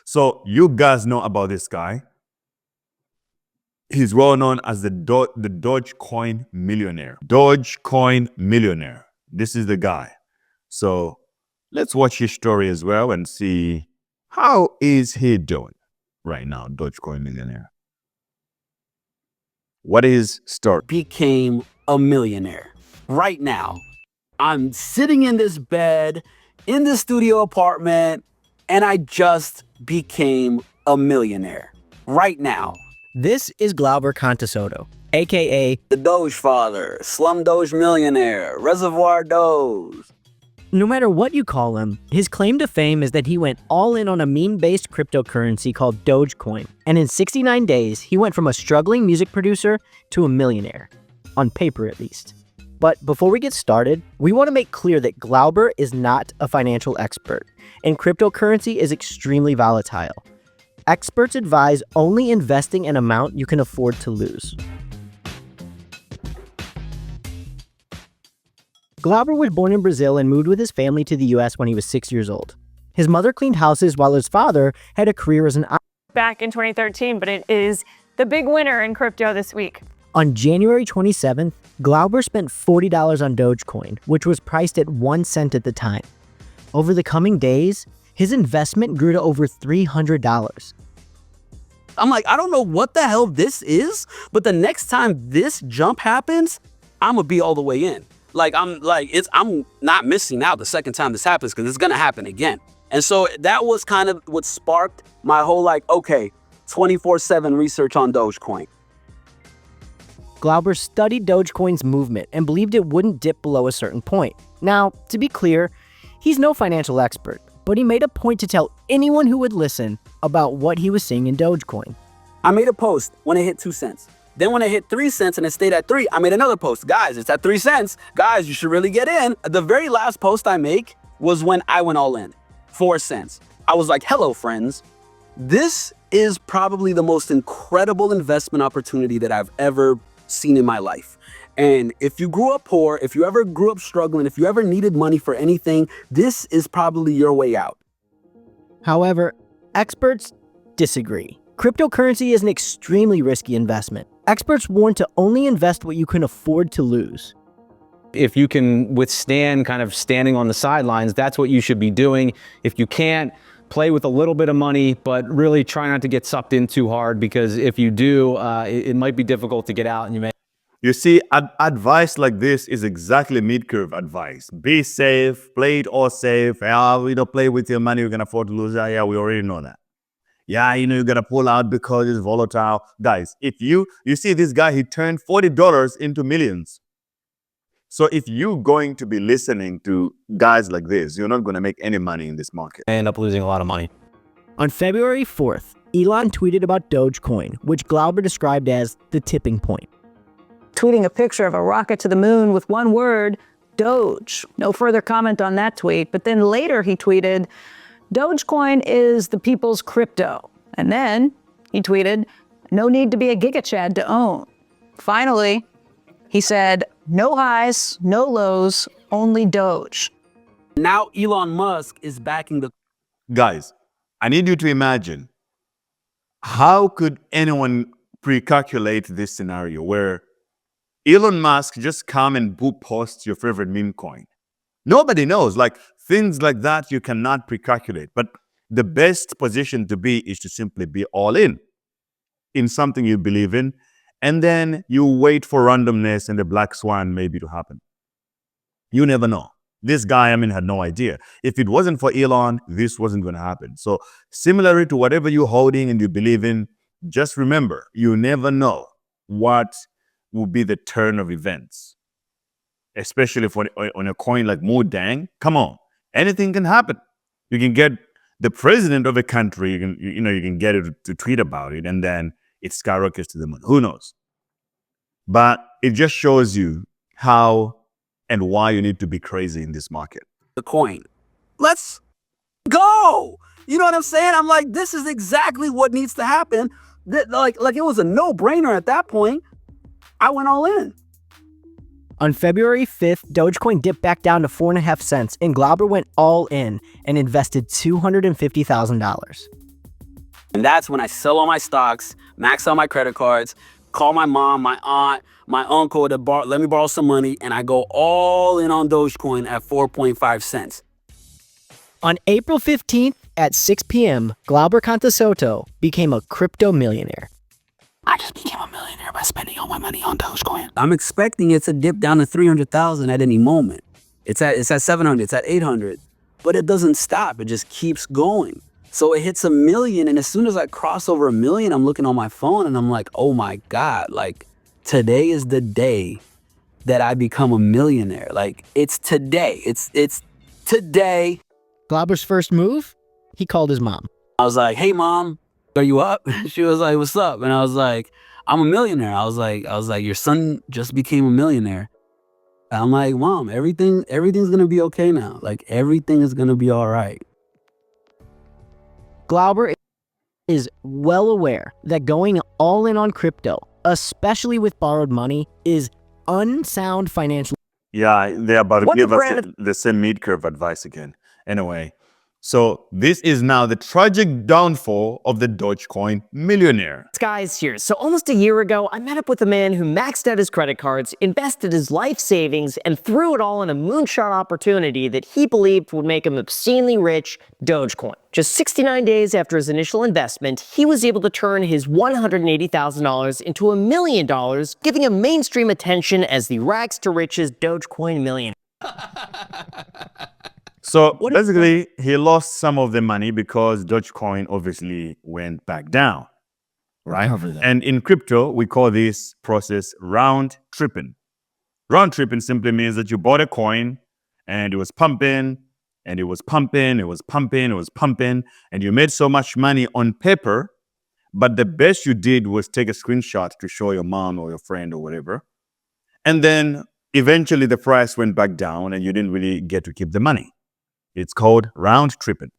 So you guys know about this guy. He's well known as the Dogecoin millionaire. Dogecoin millionaire. This is the guy. So let's watch his story as well and see how is he doing right now, Dogecoin millionaire. What is his story? Became a millionaire. Right now, I'm sitting in this bed, in the studio apartment, and I just became a millionaire. Right now. This is Glauber Contessoto, aka the Doge Father, Slum Doge Millionaire, Reservoir Doge. No matter what you call him, his claim to fame is that he went all in on a meme-based cryptocurrency called Dogecoin, and in 69 days, he went from a struggling music producer to a millionaire. On paper, at least. But before we get started, we want to make clear that Glauber is not a financial expert, and cryptocurrency is extremely volatile. Experts advise only investing an amount you can afford to lose. Glauber was born in Brazil and moved with his family to the US when he was 6 years old. His mother cleaned houses while his father had a career as an back in 2013, but it is the big winner in crypto this week. On January 27th, Glauber spent $40 on Dogecoin, which was priced at 1 cent at the time. Over the coming days, his investment grew to over $300. I'm like, I don't know what the hell this is, but the next time this jump happens, I'm gonna be all the way in. I'm not missing out the second time this happens because it's gonna happen again. And so that was kind of what sparked my whole 24/7 research on Dogecoin. Glauber studied Dogecoin's movement and believed it wouldn't dip below a certain point. Now, to be clear, he's no financial expert, but he made a point to tell anyone who would listen about what he was seeing in Dogecoin. I made a post when it hit 2 cents. Then when it hit 3 cents and it stayed at 3, I made another post. Guys, it's at 3 cents. Guys, you should really get in. The very last post I make was when I went all in, 4 cents. I was like, hello, friends. This is probably the most incredible investment opportunity that I've ever seen in my life. And if you grew up poor, if you ever grew up struggling, if you ever needed money for anything, this is probably your way out. However, experts disagree. Cryptocurrency is an extremely risky investment. Experts warn to only invest what you can afford to lose. If you can withstand kind of standing on the sidelines, that's what you should be doing. If you can't, play with a little bit of money, but really try not to get sucked in too hard, because if you do, it might be difficult to get out, and you may. You see, advice like this is exactly mid-curve advice. Be safe, play it all safe. Yeah, we don't play with your money, you can afford to lose that. Yeah, we already know that. Yeah, you're gonna pull out because it's volatile. Guys, if you see this guy, he turned $40 into millions. So if you're going to be listening to guys like this, you're not going to make any money in this market. I end up losing a lot of money. On February 4th, Elon tweeted about Dogecoin, which Glauber described as the tipping point. Tweeting a picture of a rocket to the moon with one word, Doge. No further comment on that tweet, but then later he tweeted, Dogecoin is the people's crypto. And then he tweeted, no need to be a gigachad to own. Finally, he said, no highs, no lows, only Doge. Now Elon Musk is backing the... Guys, I need you to imagine, how could anyone pre-calculate this scenario where Elon Musk just come and post your favorite meme coin? Nobody knows. Things like that you cannot pre-calculate. But the best position to be is to simply be all in something you believe in. And then you wait for randomness and the black swan maybe to happen. You never know. This guy, had no idea. If it wasn't for Elon, this wasn't going to happen. So similarly to whatever you're holding and you believe in, just remember, you never know what will be the turn of events. Especially on a coin like Mudang. Come on, anything can happen. You can get the president of a country, you can get it to tweet about it, and then it skyrockets to the moon. Who knows? But it just shows you how and why you need to be crazy in this market. The coin. Let's go! You know what I'm saying? I'm like, this is exactly what needs to happen. Like it was a no-brainer at that point. I went all in. On February 5th, Dogecoin dipped back down to 4.5 cents, and Glauber went all in and invested $250,000. And that's when I sell all my stocks, max out my credit cards, call my mom, my aunt, my uncle to let me borrow some money, and I go all in on Dogecoin at 4.5 cents. On April 15th at 6 p.m., Glauber Contessoto became a crypto millionaire. I just became a millionaire by spending all my money on Dogecoin. I'm expecting it to dip down to 300,000 at any moment. It's at 700, it's at 800, but it doesn't stop. It just keeps going. So it hits 1 million, and as soon as I cross over 1 million, I'm looking on my phone and I'm like, oh my God, like today is the day that I become a millionaire. Like it's today, it's today. Glauber's first move? He called his mom. I was like, hey mom, are you up? She was like, what's up? And I was like, I'm a millionaire. I was like, your son just became a millionaire. And I'm like, mom, everything's gonna be okay now. Like everything is gonna be all right. Glauber is well aware that going all in on crypto, especially with borrowed money, is unsound financial. Yeah, they're about to What give the us brand- the same mid-curve advice again. Anyway, so this is now the tragic downfall of the Dogecoin millionaire. Guys, here. So almost a year ago, I met up with a man who maxed out his credit cards, invested his life savings, and threw it all in a moonshot opportunity that he believed would make him obscenely rich, Dogecoin. Just 69 days after his initial investment, he was able to turn his $180,000 into $1 million, giving him mainstream attention as the rags to riches Dogecoin millionaire. So basically, he lost some of the money because Dogecoin obviously went back down, right? And in crypto, we call this process round tripping. Round tripping simply means that you bought a coin and it was pumping, and it was pumping, it was pumping, it was pumping, and you made so much money on paper, but the best you did was take a screenshot to show your mom or your friend or whatever. And then eventually the price went back down and you didn't really get to keep the money. It's called round tripping.